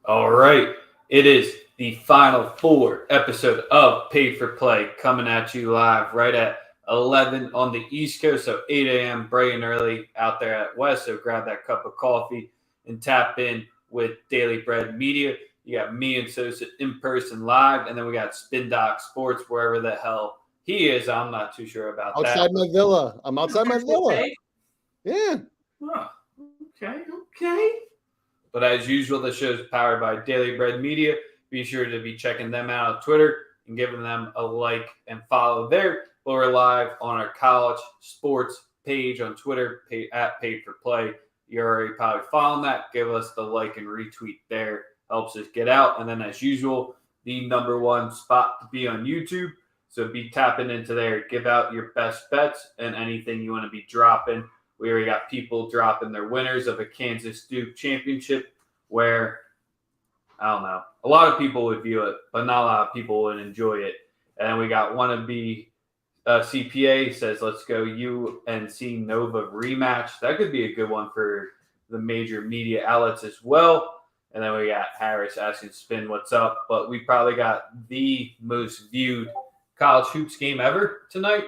All right. It is the final four episode of Paid for Play coming at you live right at 11 on the East Coast. So 8 a.m. bright and early out there at West. So grab that cup of coffee and tap in with Daily Bread Media. You got me and Sosa in person live. And then we got Spin Doc Sports wherever the hell he is. I'm not too sure about that. Outside my villa. I'm outside my villa. Okay. Yeah. Huh. Okay. But as usual, the show is powered by Daily Bread Media. Be sure to be checking them out on Twitter and giving them a like and follow there. We're live on our college sports page on Twitter at Paid for Play. You're already probably following that. Give us the like and retweet there. Helps us get out. And then as usual, the number one spot to be on YouTube. So be tapping into there. Give out your best bets and anything you want to be dropping. We already got people dropping their winners of a Kansas Duke championship where, I don't know, a lot of people would view it, but not a lot of people would enjoy it. And then we got wannabe CPA says, let's go UNC Nova rematch. That could be a good one for the major media outlets as well. And then we got Harris asking Spin what's up. But we probably got the most viewed college hoops game ever tonight.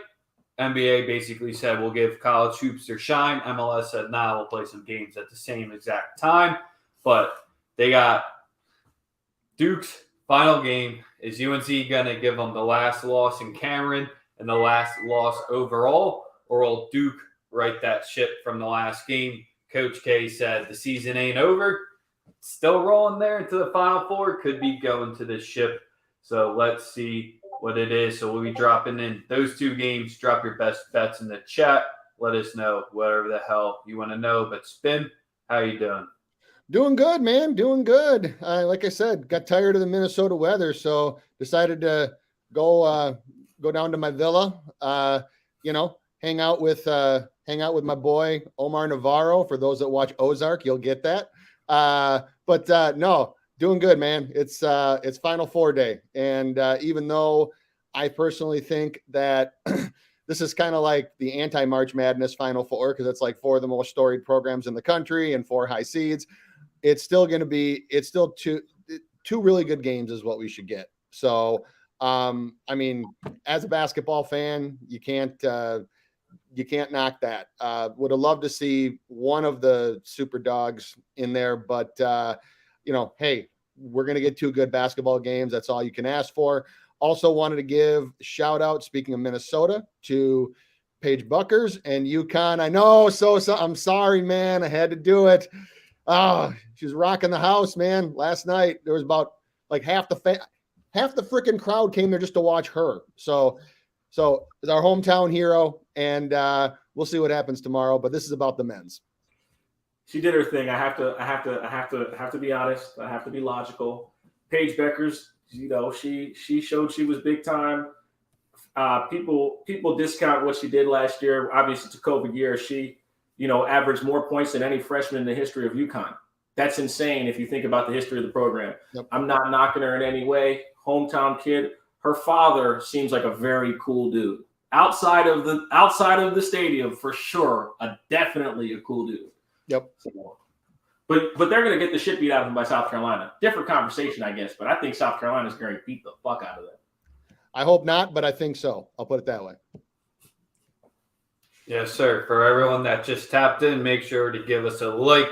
NBA basically said we'll give college hoops their shine. MLS said, nah, we'll play some games at the same exact time. But they got Duke's final game. Is UNC going to give them the last loss in Cameron and the last loss overall? Or will Duke right that ship from the last game? Coach K said the season ain't over. Still rolling there into the Final Four. Could be going to this ship. So let's see what it is. So we'll be dropping in those two games. Drop your best bets in the chat. Let us know whatever the hell you want to know. But Spin, how you doing? Doing good, man. Doing good. Like I said, got tired of the Minnesota weather, so decided to go down to my villa. Hang out with my boy Omar Navarro. For those that watch Ozark, you'll get that. No. Doing good, man. It's Final Four day. And even though I personally think that this is kind of like the anti-March Madness Final Four, because it's like four of the most storied programs in the country and four high seeds, it's still two really good games is what we should get. So, as a basketball fan, you can't knock that. Would have loved to see one of the super dogs in there, but hey, we're going to get two good basketball games. That's all you can ask for. Also wanted to give shout out, speaking of Minnesota, to Paige Buckers and UConn. I know, so I'm sorry, man. I had to do it. She was rocking the house, man. Last night, there was about like half the freaking crowd came there just to watch her. So it's our hometown hero, and we'll see what happens tomorrow. But this is about the men's. She did her thing. I have to be honest. I have to be logical. Paige Buckers, she showed she was big time. People discount what she did last year. Obviously, it's a COVID year. She, averaged more points than any freshman in the history of UConn. That's insane if you think about the history of the program. Yep. I'm not knocking her in any way. Hometown kid. Her father seems like a very cool dude. Outside of the stadium, for sure, definitely a cool dude. Yep. But they're going to get the shit beat out of them by South Carolina. Different conversation, I guess. But I think South Carolina's going to beat the fuck out of them. I hope not, but I think so. I'll put it that way. Yes, sir. For everyone that just tapped in, make sure to give us a like,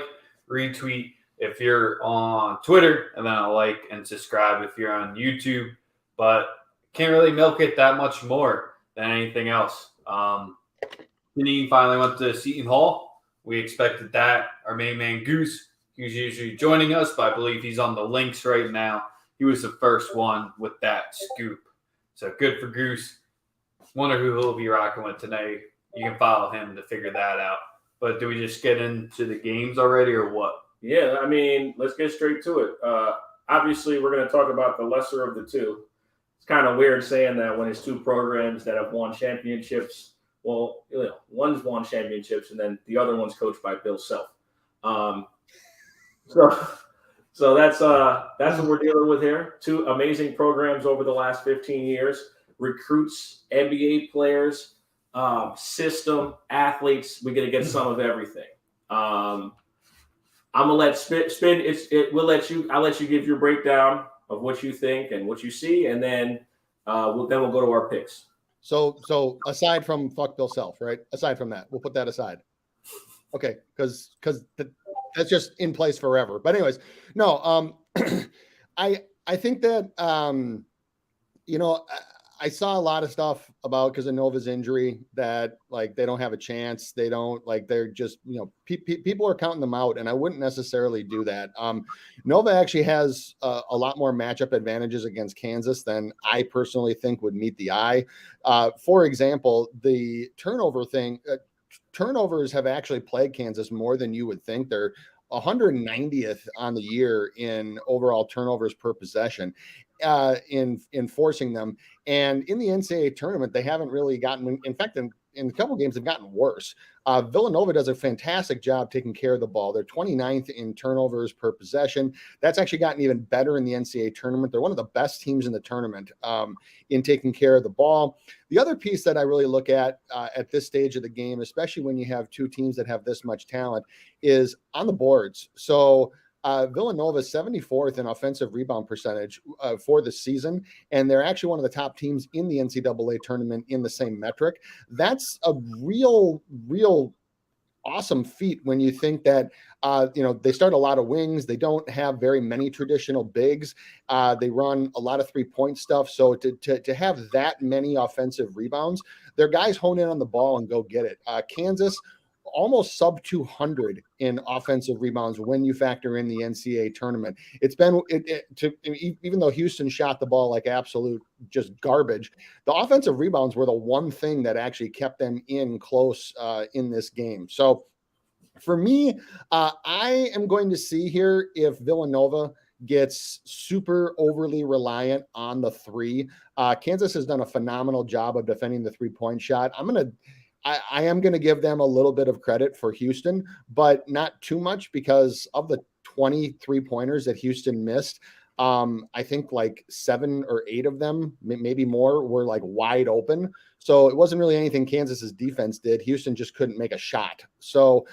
retweet if you're on Twitter, and then a like and subscribe if you're on YouTube. But can't really milk it that much more than anything else. Janine finally went to Seton Hall. We expected that. Our main man, Goose, he's usually joining us, but I believe he's on the links right now. He was the first one with that scoop. So good for Goose. Wonder who he'll be rocking with tonight. You can follow him to figure that out. But do we just get into the games already or what? Yeah, let's get straight to it. Obviously, we're going to talk about the lesser of the two. It's kind of weird saying that when it's two programs that have won championships. Well, one's won championships, and then the other one's coached by Bill Self. So that's what we're dealing with here. Two amazing programs over the last 15 years. Recruits, NBA players, system, athletes. We're going to get some of everything. I'm gonna let spin. I'll let you give your breakdown of what you think and what you see, and then we'll go to our picks. So aside from fuck Bill Self, right? Aside from that, we'll put that aside. Okay, because that's just in place forever. But anyways, no, I think that I saw a lot of stuff about because of Nova's injury that like they don't have a chance. They don't like they're just people are counting them out, and I wouldn't necessarily do that. Nova actually has a lot more matchup advantages against Kansas than I personally think would meet the eye. For example, the turnover thing. Turnovers have actually plagued Kansas more than you would think. They're 190th on the year in overall turnovers per possession in forcing them. And in the NCAA tournament, they haven't really gotten, in fact, in a couple games, they've gotten worse. Villanova does a fantastic job taking care of the ball. They're 29th in turnovers per possession. That's actually gotten even better in the NCAA tournament. They're one of the best teams in the tournament in taking care of the ball. The other piece that I really look at this stage of the game, especially when you have two teams that have this much talent, is on the boards. So Villanova is 74th in offensive rebound percentage for the season, and they're actually one of the top teams in the NCAA tournament in the same metric. That's a real awesome feat when you think that they start a lot of wings. They don't have very many traditional bigs. They run a lot of 3-point stuff. So to have that many offensive rebounds, their guys hone in on the ball and go get it. Kansas almost sub 200 in offensive rebounds when you factor in the NCAA tournament. It's been even though Houston shot the ball like absolute just garbage, the offensive rebounds were the one thing that actually kept them in close in this game. So for me, I am going to see here if Villanova gets super overly reliant on the three. Kansas has done a phenomenal job of defending the 3-point shot. I am going to give them a little bit of credit for Houston, but not too much because of the 23 pointers that Houston missed. I think like 7 or 8 of them, maybe more, were like wide open. So it wasn't really anything Kansas's defense did. Houston just couldn't make a shot. So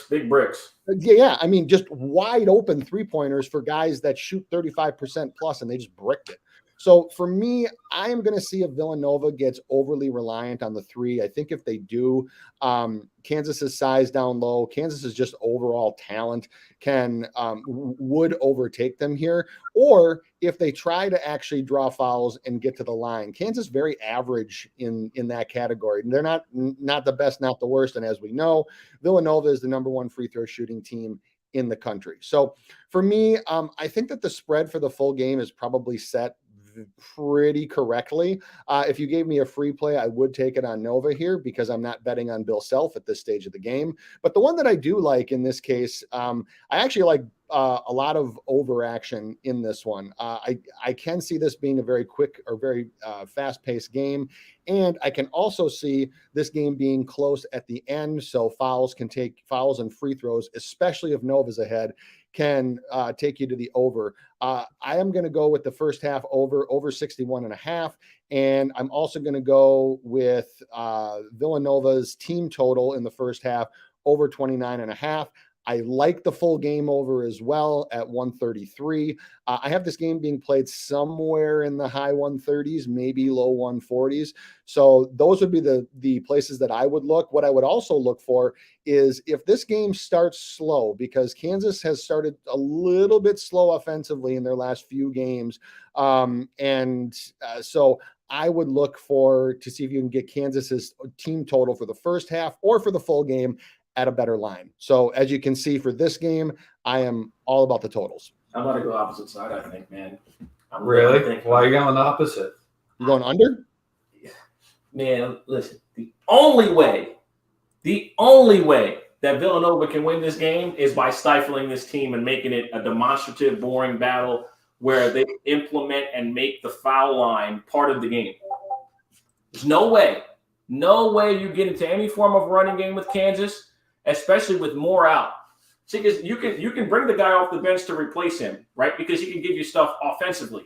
big bricks. Yeah. I mean, just wide open 3-pointers for guys that shoot 35% plus, and they just bricked it. So for me, I am going to see if Villanova gets overly reliant on the 3. I think if they do, Kansas's size down low, Kansas's just overall talent would overtake them here. Or if they try to actually draw fouls and get to the line, Kansas very average in that category. They're not the best, not the worst. And as we know, Villanova is the number 1 free throw shooting team in the country. So for me, I think that the spread for the full game is probably set pretty correctly. If you gave me a free play, I would take it on Nova here because I'm not betting on Bill Self at this stage of the game. But the one that I do like in this case, I actually like a lot of overaction in this one. I can see this being a very quick or very fast-paced game. And I can also see this game being close at the end. So fouls and free throws, especially if Nova's ahead, can take you to the over. I am going to go with the first half over 61.5. And I'm also going to go with Villanova's team total in the first half over 29.5. I like the full game over as well at 133. I have this game being played somewhere in the high 130s, maybe low 140s. So those would be the places that I would look. What I would also look for is if this game starts slow, because Kansas has started a little bit slow offensively in their last few games. So I would look to see if you can get Kansas's team total for the first half or for the full game at a better line. So as you can see for this game, I am all about the totals. I'm going to go opposite side, I think, man. Really? Why are you going opposite? You going under? Man, listen, the only way that Villanova can win this game is by stifling this team and making it a demonstrative, boring battle where they implement and make the foul line part of the game. There's no way you get into any form of running game with Kansas, especially with Moore out. See, because you can bring the guy off the bench to replace him, right? Because he can give you stuff offensively,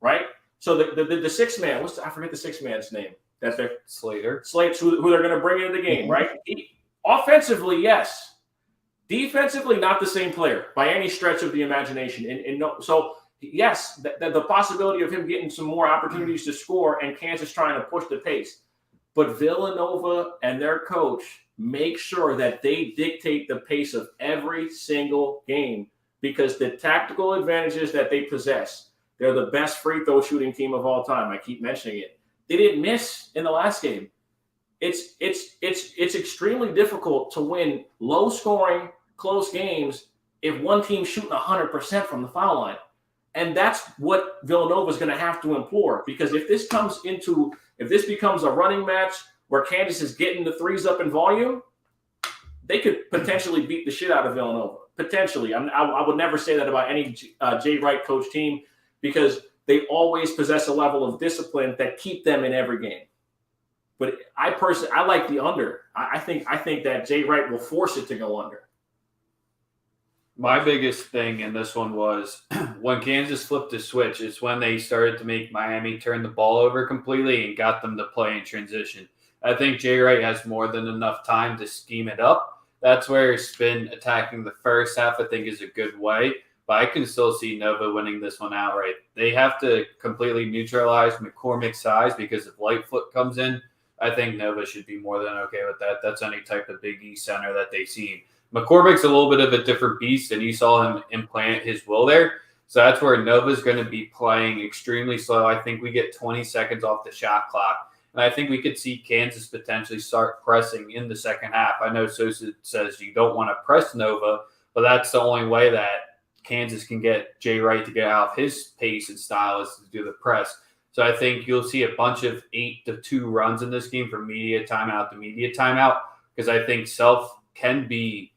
right? So the sixth man, I forget the sixth man's name. That's their Slater's who they're going to bring into the game, right? Offensively, yes. Defensively, not the same player by any stretch of the imagination. And no, so yes, the possibility of him getting some more opportunities to score and Kansas trying to push the pace. But Villanova and their coach make sure that they dictate the pace of every single game because the tactical advantages that they possess, they're the best free throw shooting team of all time. I keep mentioning it. They didn't miss in the last game. It's extremely difficult to win low scoring, close games if one team's shooting 100% from the foul line. And that's what Villanova is going to have to implore, because if this becomes a running match where Kansas is getting the threes up in volume, they could potentially beat the shit out of Villanova. Potentially. I would never say that about any Jay Wright coach team, because they always possess a level of discipline that keep them in every game. But I like the under. I think that Jay Wright will force it to go under. My biggest thing in this one was when Kansas flipped the switch, it's when they started to make Miami turn the ball over completely and got them to play in transition. I think Jay Wright has more than enough time to scheme it up. That's where Spin attacking the first half, I think, is a good way. But I can still see Nova winning this one outright. They have to completely neutralize McCormick's size, because if Lightfoot comes in, I think Nova should be more than okay with that. That's any type of Big East center that they've seen. McCormick's a little bit of a different beast, and you saw him implant his will there. So that's where Nova's going to be playing extremely slow. I think we get 20 seconds off the shot clock. And I think we could see Kansas potentially start pressing in the second half. I know Sosa says you don't want to press Nova, but that's the only way that Kansas can get Jay Wright to get out of his pace and style is to do the press. So I think you'll see a bunch of 8-2 runs in this game from media timeout to media timeout, because I think Self can be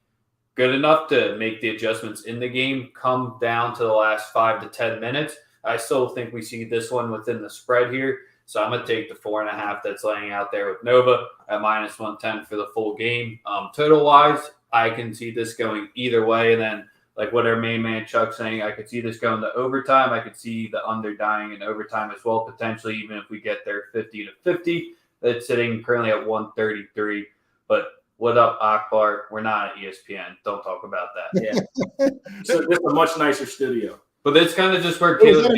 good enough to make the adjustments in the game, come down to the last 5 to 10 minutes. I still think we see this one within the spread here. So I'm going to take the 4.5 that's laying out there with Nova at -110 for the full game. Total-wise, I can see this going either way. And then, like what our main man Chuck's saying, I could see this going to overtime. I could see the under dying in overtime as well, potentially, even if we get there 50-50. It's sitting currently at 133. But what up, Akbar? We're not at ESPN. Don't talk about that. Yeah. So this is a much nicer studio. But it's kind of just where Caleb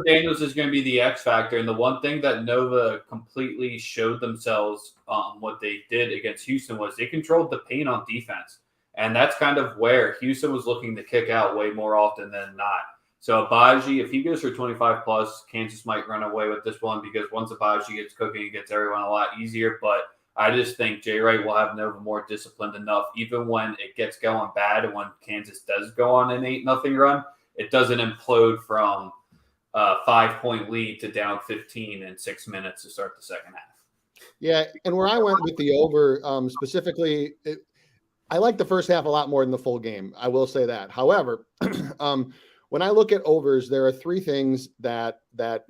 Daniels is going to be the X factor. And the one thing that Nova completely showed themselves what they did against Houston was they controlled the paint on defense. And that's kind of where Houston was looking to kick out way more often than not. So Abaji, if he goes for 25 plus, Kansas might run away with this one, because once Abaji gets cooking, it gets everyone a lot easier. But I just think Jay Wright will have Nova more disciplined enough, even when it gets going bad and when Kansas does go on an 8-0 run, it doesn't implode from a 5-point lead to down 15 in 6 minutes to start the second half. Yeah, and where I went with the over, specifically, I like the first half a lot more than the full game. I will say that. However, when I look at overs, there are three things that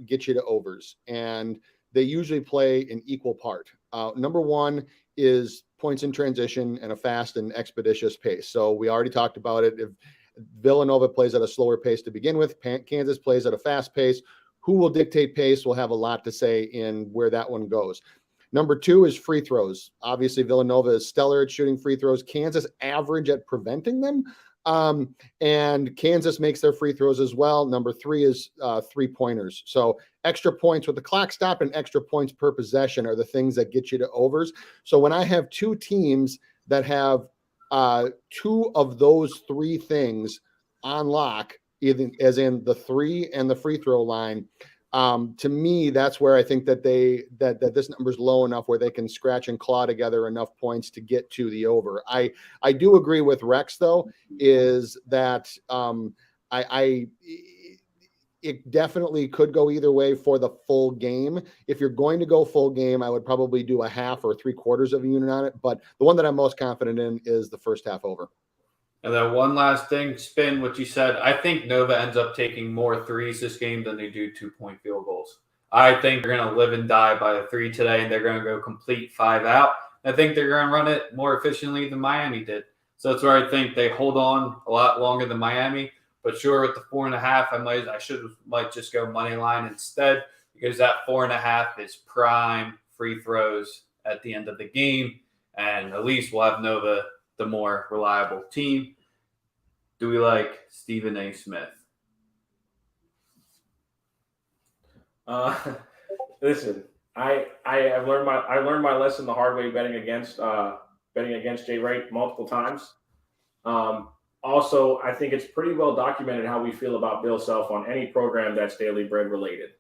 get you to overs, and they usually play in equal part. Number one is points in transition and a fast and expeditious pace. So we already talked about it. If Villanova plays at a slower pace to begin with, Kansas plays at a fast pace. Who will dictate pace will have a lot to say in where that one goes. Number two is free throws. Obviously, Villanova is stellar at shooting free throws. Kansas average at preventing them. And Kansas makes their free throws as well. Number three is 3-pointers. So extra points with the clock stop and extra points per possession are the things that get you to overs. So when I have two teams that have two of those three things on lock, even as in the 3 and the free throw line, to me, that's where I think that that this number is low enough where they can scratch and claw together enough points to get to the over. I do agree with Rex, though, is that it definitely could go either way for the full game. If you're going to go full game, I would probably do a half or 3/4 of a unit on it. But the one that I'm most confident in is the first half over. And then one last thing, Spin, what you said. I think Nova ends up taking more threes this game than they do 2-point field goals. I think they're going to live and die by a 3 today, and they're going to go complete 5 out. I think they're going to run it more efficiently than Miami did. So that's where I think they hold on a lot longer than Miami. But sure, with the 4.5, I might just go money line instead, because that 4.5 is prime free throws at the end of the game. and at least we'll have Nova, the more reliable team. Do we like Stephen A. Smith? Listen, I learned my lesson the hard way betting against Jay Wright multiple times. Also, I think it's pretty well documented how we feel about Bill Self on any program that's Daily Bread related.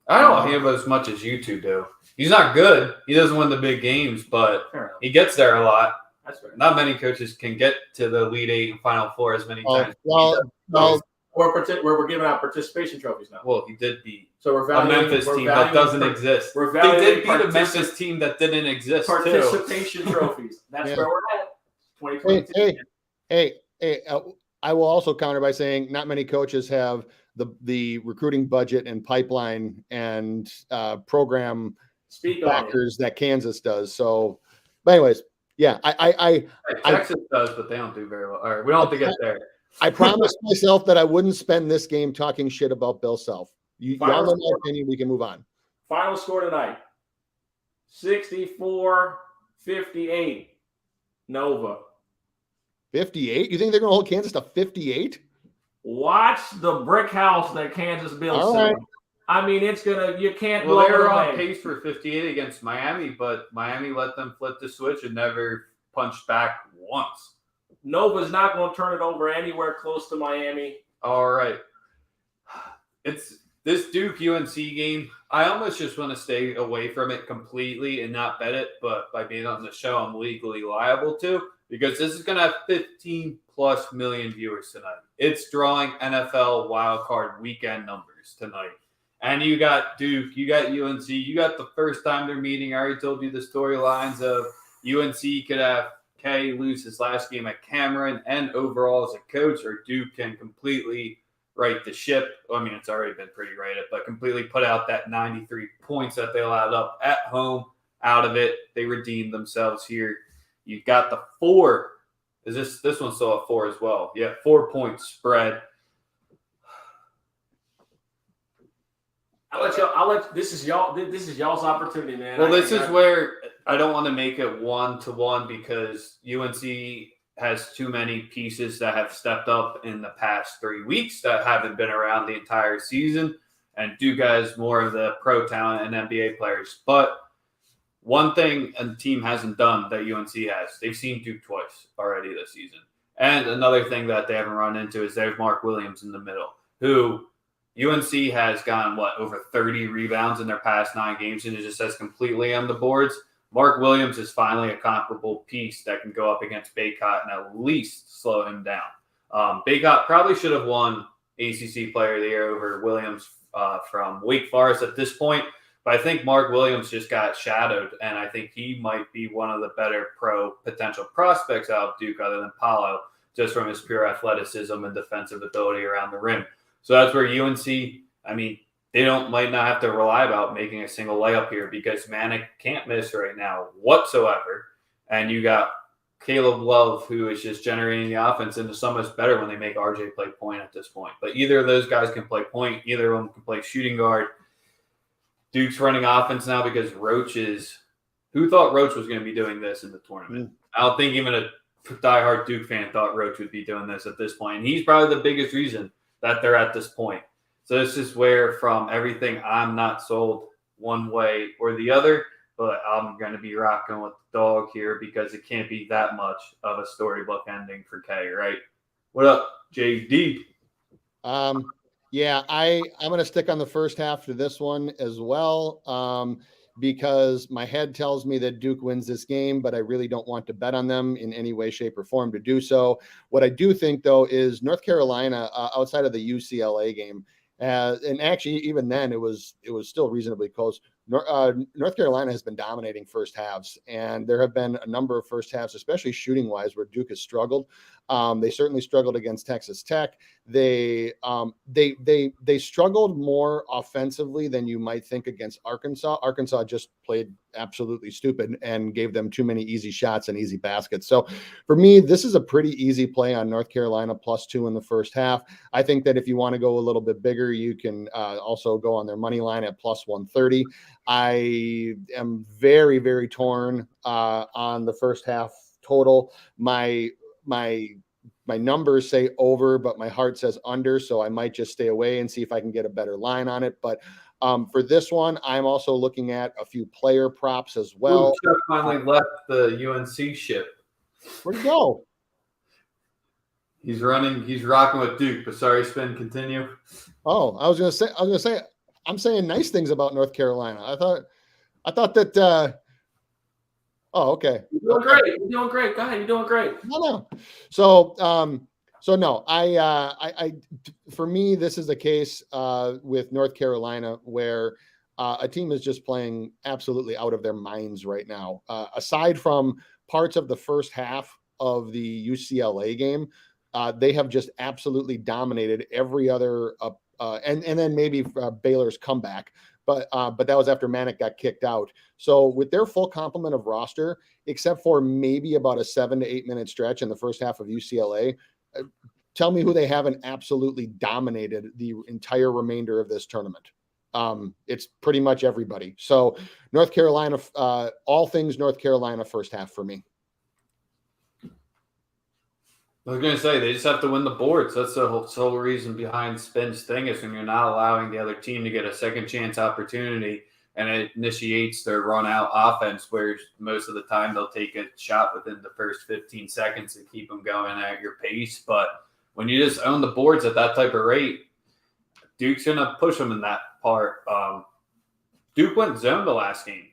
I don't hate him as much as you two do. He's not good. He doesn't win the big games, but he gets there a lot. That's fair. Not many coaches can get to the Elite Eight and Final Four as many times. We're giving out participation trophies now. Well, he did beat a Memphis team that doesn't exist. They did beat a Memphis team that didn't exist. Participation trophies. That's where we're at. 2022. Hey, I will also counter by saying not many coaches have the recruiting budget and pipeline and program factors that Kansas does. So, but anyways, yeah, Texas does, but they don't do very well. All right, we don't have to get there. I promised myself that I wouldn't spend this game talking shit about Bill Self. Y'all know my opinion. We can move on. Final score tonight: 64-58. Nova. 58? You think they're going to hold Kansas to 58? Watch the brick house that Kansas builds. All right. I mean, it's gonna. You can't. Well, they were on pace for 58 against Miami, but Miami let them flip the switch and never punched back once. Nova's not going to turn it over anywhere close to Miami. All right. It's this Duke UNC game. I almost just want to stay away from it completely and not bet it, but by being on the show, I'm legally liable to, because this is going to have 15 plus million viewers tonight. It's drawing NFL wildcard weekend numbers tonight. And you got Duke, you got UNC, you got the first time they're meeting. I already told you the storylines of UNC could have K lose his last game at Cameron and overall as a coach, or Duke can completely right the ship. I mean, it's already been pretty righted, but completely put out that 93 points that they allowed up at home out of it. They redeemed themselves here. You've got the 4. Is this one's still a 4 as well? Yeah, 4-point spread. This is y'all's opportunity, man. Well, this is where I don't want to make it 1-to-1 because UNC has too many pieces that have stepped up in the past 3 weeks that haven't been around the entire season, and Duke has more of the pro talent and NBA players. But one thing a team hasn't done that UNC has, they've seen Duke twice already this season. And another thing that they haven't run into is there's Mark Williams in the middle, who UNC has gone, over 30 rebounds in their past 9 games, and it just says completely on the boards. Mark Williams is finally a comparable piece that can go up against Baycott and at least slow him down. Baycott probably should have won ACC Player of the Year over Williams from Wake Forest at this point, but I think Mark Williams just got shadowed, and I think he might be one of the better pro potential prospects out of Duke other than Paolo, just from his pure athleticism and defensive ability around the rim. So that's where UNC, I mean, they might not have to rely about making a single layup here because Manick can't miss right now whatsoever. And you got Caleb Love, who is just generating the offense, and it's so much better when they make RJ play point at this point. But either of those guys can play point. Either of them can play shooting guard. Duke's running offense now because who thought Roach was going to be doing this in the tournament? I don't think even a diehard Duke fan thought Roach would be doing this at this point. And he's probably the biggest reason that they're at this point. So this is where, from everything, I'm not sold one way or the other, but I'm going to be rocking with the dog here because it can't be that much of a storybook ending for K, right? What up, JD? Yeah, I'm going to stick on the first half to this one as well, because my head tells me that Duke wins this game, but I really don't want to bet on them in any way, shape, or form to do so. What I do think, though, is North Carolina, outside of the UCLA game, and actually even then it was still reasonably close. North Carolina has been dominating first halves, and there have been a number of first halves, especially shooting wise, where Duke has struggled. They certainly struggled against Texas Tech. They struggled more offensively than you might think against Arkansas. Arkansas just played absolutely stupid and gave them too many easy shots and easy baskets. So for me, this is a pretty easy play on North Carolina +2 in the first half. I think that if you want to go a little bit bigger, you can also go on their money line at +130. I am very, very torn on the first half total. My numbers say over, but my heart says under, so I might just stay away and see if I can get a better line on it. But for this one, I'm also looking at a few player props as well. Ooh, Chuck finally left the UNC ship. Where'd he go? He's rocking with Duke, but sorry, Spin, continue. Oh, I was gonna say, I'm saying nice things about North Carolina. I thought that. Oh, okay. You're doing great. You're doing great. Go ahead. You're doing great. No. So no, I for me, this is the case with North Carolina where a team is just playing absolutely out of their minds right now. Aside from parts of the first half of the UCLA game, they have just absolutely dominated every other, and then maybe Baylor's comeback. But that was after Manic got kicked out. So with their full complement of roster, except for maybe about a 7 to 8 minute stretch in the first half of UCLA, tell me who they haven't absolutely dominated the entire remainder of this tournament. It's pretty much everybody. So North Carolina, all things North Carolina first half for me. I was going to say, they just have to win the boards. That's the sole reason behind Spin's thing is when you're not allowing the other team to get a second chance opportunity and it initiates their run-out offense where most of the time they'll take a shot within the first 15 seconds to keep them going at your pace. But when you just own the boards at that type of rate, Duke's going to push them in that part. Duke went zone the last game.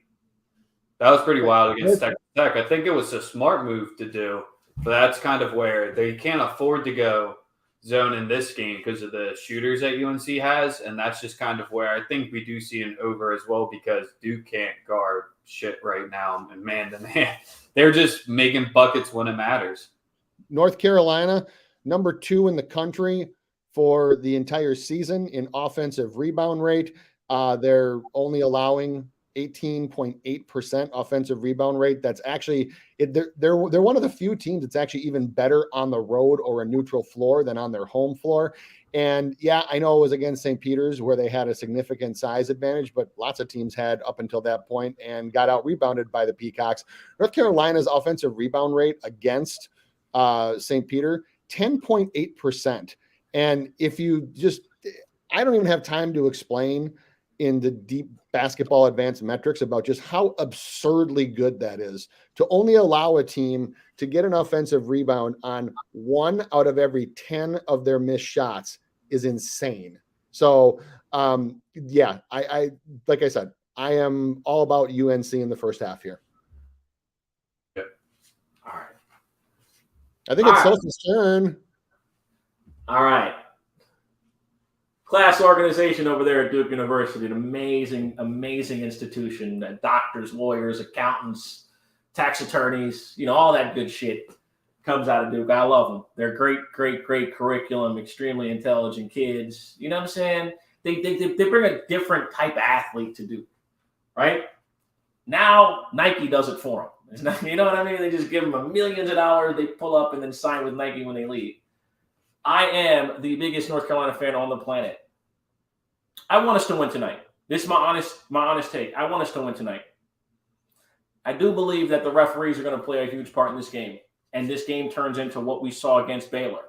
That was pretty wild against Texas Tech. I think it was a smart move to do. But that's kind of where they can't afford to go zone in this game because of the shooters that UNC has. And that's just kind of where I think we do see an over as well because Duke can't guard shit right now. And man to man, they're just making buckets when it matters. North Carolina, number 2 in the country for the entire season in offensive rebound rate. They're only allowing 18.8% offensive rebound rate. That's actually they're one of the few teams that's actually even better on the road or a neutral floor than on their home floor. And yeah, I know it was against St. Peter's where they had a significant size advantage, but lots of teams had up until that point and got out rebounded by the Peacocks. North Carolina's offensive rebound rate against St. Peter, 10.8%. And if you just, I don't even have time to explain in the deep basketball advanced metrics about just how absurdly good that is to only allow a team to get an offensive rebound on 1 out of every 10 of their missed shots is insane. So yeah, I like I said, I am all about UNC in the first half here. Yep. All right. I think it's Sosa's turn. All right. Class organization over there at Duke University, an amazing, amazing institution. Doctors, lawyers, accountants, tax attorneys, all that good shit comes out of Duke. I love them. They're great, great, great curriculum, extremely intelligent kids. You know what I'm saying? They bring a different type of athlete to Duke, right? Now Nike does it for them. It's not, you know what I mean? They just give them millions of dollars. They pull up and then sign with Nike when they leave. I am the biggest North Carolina fan on the planet. I want us to win tonight. This is my honest take. I want us to win tonight. I do believe that the referees are going to play a huge part in this game, and this game turns into what we saw against Baylor.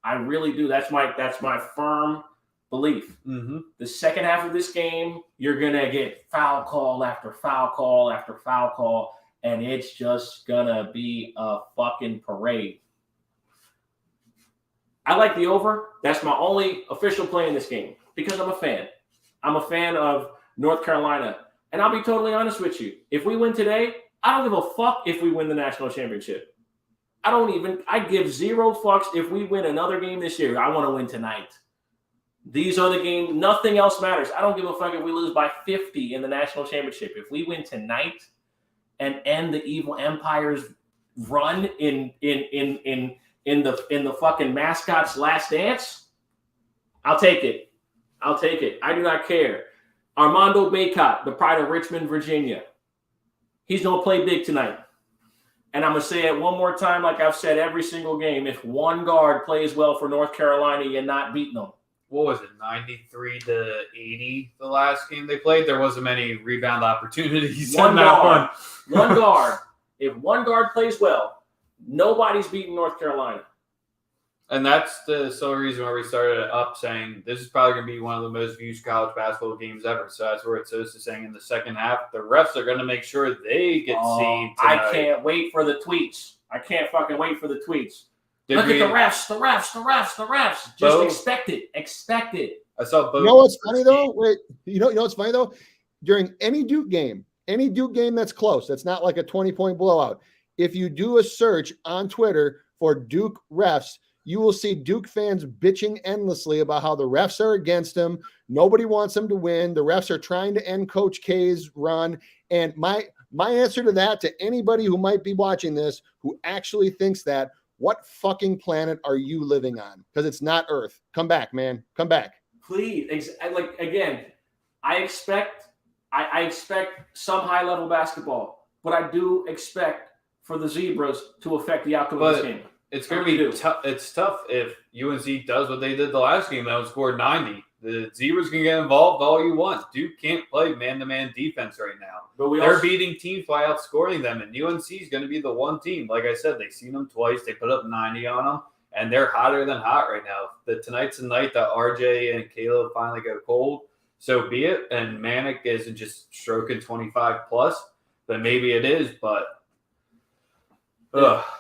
I really do. That's my firm belief. Mm-hmm. The second half of this game, you're going to get foul call after foul call after foul call, and it's just going to be a fucking parade. I like the over. That's my only official play in this game because I'm a fan. I'm a fan of North Carolina. And I'll be totally honest with you. If we win today, I don't give a fuck if we win the national championship. I give zero fucks if we win another game this year. I want to win tonight. These are the games. Nothing else matters. I don't give a fuck if we lose by 50 in the national championship. If we win tonight and end the evil empire's run in the fucking mascot's last dance, I'll take it. I do not care. Armando Bacot, the pride of Richmond, Virginia. He's going to play big tonight. And I'm going to say it one more time like I've said every single game. If one guard plays well for North Carolina, you're not beating them. what was it, 93-80 the last game they played. There wasn't many rebound opportunities. One guard. One guard. If one guard plays well, nobody's beating North Carolina. And that's the sole reason why we started up saying this is probably going to be one of the most viewed college basketball games ever. So that's where it's saying in the second half, the refs are going to make sure they get seen tonight. I can't wait for the tweets. I can't fucking wait for the tweets. Look at the refs. Just expect it. Expect it. I saw both. You know what's funny though? Wait, you know what's funny though? During any Duke game that's close, that's not like a 20-point blowout. If you do a search on Twitter for Duke refs, you will see Duke fans bitching endlessly about how the refs are against them. Nobody wants them to win. The refs are trying to end Coach K's run. And my answer to that, to anybody who might be watching this, who actually thinks that, what fucking planet are you living on? Because it's not Earth. Come back, man. Come back. Please. I expect some high-level basketball, but I do expect for the Zebras to affect the outcome of this game. It's going to be tough. It's tough if UNC does what they did the last game. That was scored 90. The Zebras can get involved all you want. Duke can't play man-to-man defense right now. But they're beating teams by outscoring them, and UNC is going to be the one team. Like I said, they've seen them twice. They put up 90 on them, and they're hotter than hot right now. Tonight's the night that RJ and Caleb finally go cold. So be it. And Manic isn't just stroking 25+, then maybe it is, but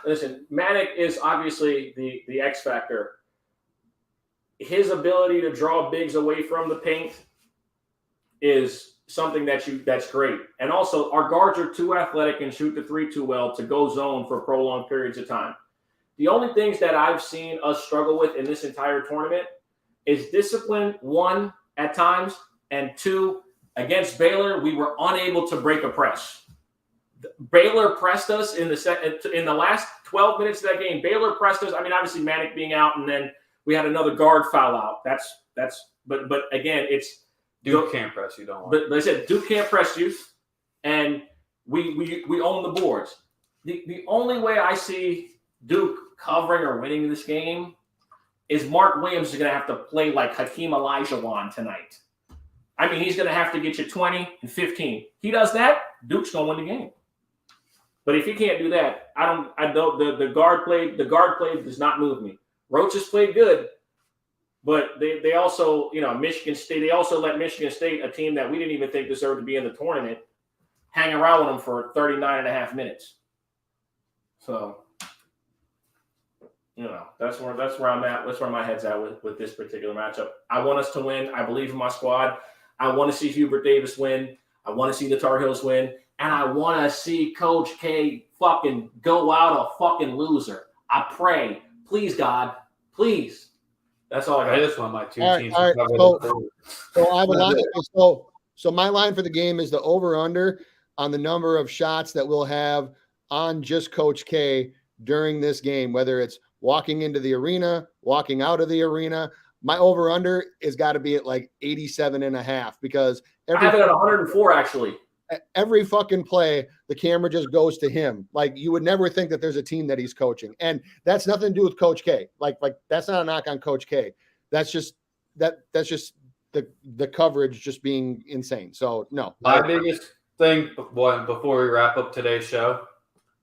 listen, Manic is obviously the X factor. His ability to draw bigs away from the paint is something that's great. And also, our guards are too athletic and shoot the three too well to go zone for prolonged periods of time. The only things that I've seen us struggle with in this entire tournament is discipline, one, at times, and two, against Baylor, we were unable to break a press. Baylor pressed us in the last 12 minutes of that game. Baylor pressed us. I mean, obviously Manic being out, and then we had another guard foul out. But again, it's Duke can't press you, don't worry. But like I said, Duke can't press you, and we own the boards. The only way I see Duke covering or winning this game is Mark Williams is going to have to play like Hakeem Olajuwon tonight. I mean, he's going to have to get you 20 and 15. He does that, Duke's going to win the game. But if he can't do that, the guard play does not move me. Roach has played good, but they also, Michigan State, they also let Michigan State, a team that we didn't even think deserved to be in the tournament, hang around with them for 39 and a half minutes. So, that's where I'm at. That's where my head's at with this particular matchup. I want us to win. I believe in my squad. I want to see Hubert Davis win. I want to see the Tar Heels win. And I want to see Coach K fucking go out a fucking loser. I pray. Please, God. Please. That's all I got. I just want my two teams to cover. So I have a line. So my line for the game is the over-under on the number of shots that we'll have on just Coach K during this game, whether it's walking into the arena, walking out of the arena. My over-under has got to be at like 87.5 because I have it at 104 actually. Every fucking play, the camera just goes to him. Like you would never think that there's a team that he's coaching, and that's nothing to do with Coach K. Like that's not a knock on Coach K. That's just the coverage just being insane. So no. My biggest thing before we wrap up today's show,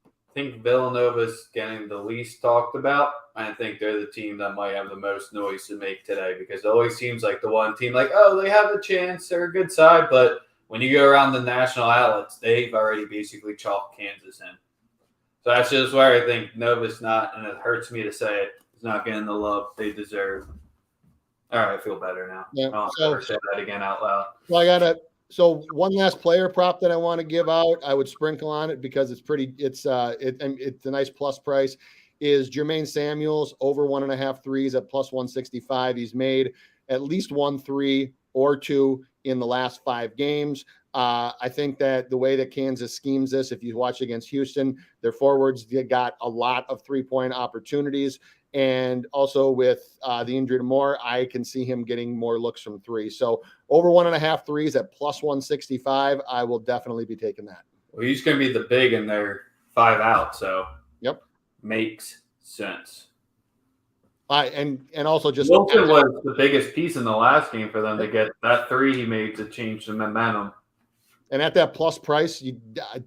I think Villanova's getting the least talked about. I think they're the team that might have the most noise to make today because it always seems like the one team like, oh, they have a chance, they're a good side, but when you go around the national outlets, they've already basically chalked Kansas in. So that's just where I think Nova's not, and it hurts me to say it, is not getting the love they deserve. All right, I feel better now. Yeah, I'll never say that again out loud. Well, so one last player prop that I want to give out, I would sprinkle on it because it's a nice plus price, is Jermaine Samuels over 1.5 threes at plus 165. He's made at least 1 3 or 2 in the last 5 games. I think that the way that Kansas schemes this, if you watch against Houston, their forwards got a lot of 3-point opportunities. And also with the injury to Moore, I can see him getting more looks from 3. So over 1.5 threes at plus 165, I will definitely be taking that. Well, he's going to be the big in their 5 out. So yep, makes sense. And also just Wilson was the biggest piece in the last game for them to get that 3 he made to change the momentum. And at that plus price,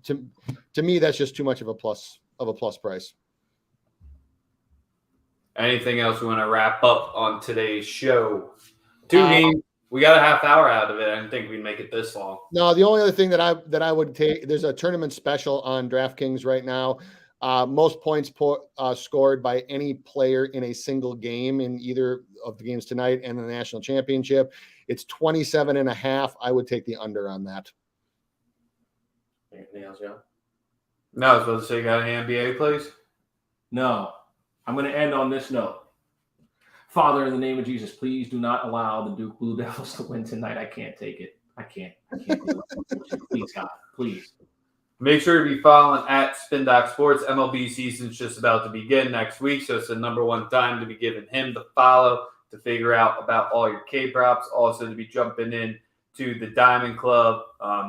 to me, that's just too much of a plus price. Anything else we want to wrap up on today's show? 2 games. We got a half hour out of it. I didn't think we'd make it this long. No, the only other thing that I would take, there's a tournament special on DraftKings right now. Most points scored by any player in a single game in either of the games tonight and the national championship. It's 27.5. I would take the under on that. Anything else, Joe? No, I was supposed to say you got any NBA plays? No. I'm going to end on this note. Father, in the name of Jesus, please do not allow the Duke Blue Devils to win tonight. I can't take it. I can't do it. Please, God, please. Make sure to be following at Spin Doc Sports. MLB season's just about to begin next week, so it's the number one time to be giving him the follow to figure out about all your K-props. Also to be jumping in to the Diamond Club.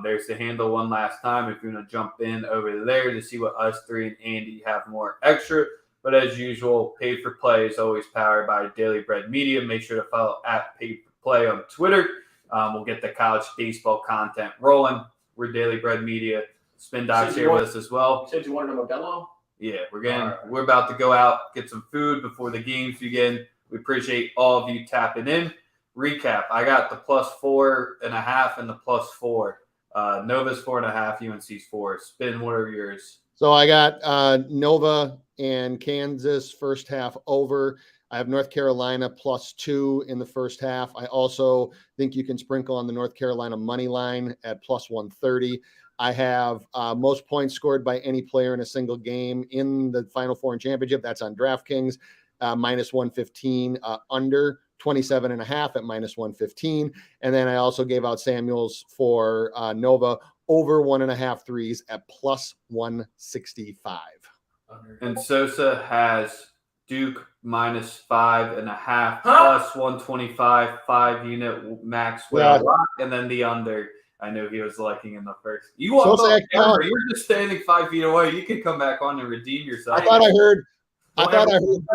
There's the handle one last time if you want to jump in over there to see what us 3 and Andy have more extra. But as usual, Paid for Play is always powered by Daily Bread Media. Make sure to follow at Paid for Play on Twitter. We'll get the college baseball content rolling. We're Daily Bread Media. Spin Doc's here with us as well. You said you wanted a Modelo? Yeah, we're about to go out, get some food before the games begin. We appreciate all of you tapping in. Recap, I got the +4.5 and the +4. Nova's 4.5, UNC's 4. Spin, what are yours? So I got Nova and Kansas first half over. I have North Carolina +2 in the first half. I also think you can sprinkle on the North Carolina money line at +130. I have most points scored by any player in a single game in the Final Four and championship. That's on DraftKings, -115, under 27.5 at -115. And then I also gave out Samuels for Nova over 1.5 threes at +165. And Sosa has Duke -5.5 +125, 5-unit max win, and then the under. I knew he was liking in the first. You want you're just standing 5 feet away. You can come back on and redeem yourself. I thought I heard.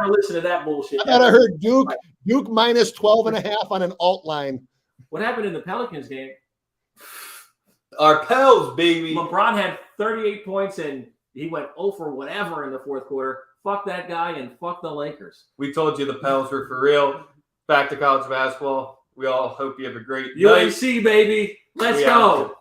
Listen to that bullshit. I thought I heard Duke -12.5 on an alt line. What happened in the Pelicans game? Our Pels, baby. LeBron had 38 points and he went 0 for whatever in the fourth quarter. Fuck that guy and fuck the Lakers. We told you the Pels were for real. Back to college basketball. We all hope you have a great UNC, baby. Let's go.